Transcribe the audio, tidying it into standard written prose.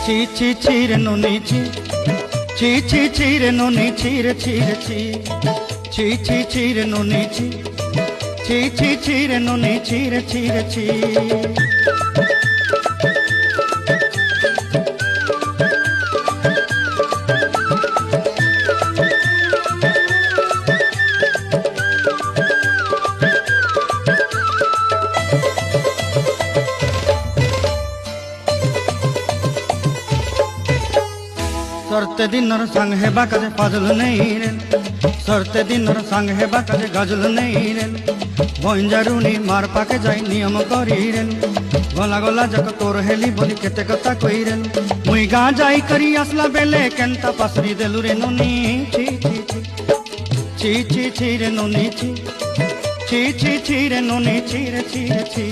ছি ছি ছি রে নুনি ছি ছি ছি ছি রে নুনি ছি রে ছি রে ছি ছি ছি ছি রে নুনি ছি ছি ছি ছি রে নুনি ছি রে ছি রে ছি सरते दिनर संग हेबा काजे पाजल नहीं रे सरते दिनर संग हेबा काजे गजल नहीं रे भंजारुनी मार पाके जाई नियम करी रे गला गला जक तोर हेली बोली केते कथा कई रे मुई गा जाई करी असला बेले केंता पासरी देलु रे नुनी छी छी छी छी छी रे नुनी छी छी छी छी रे नुनी छी रे छी रे छी।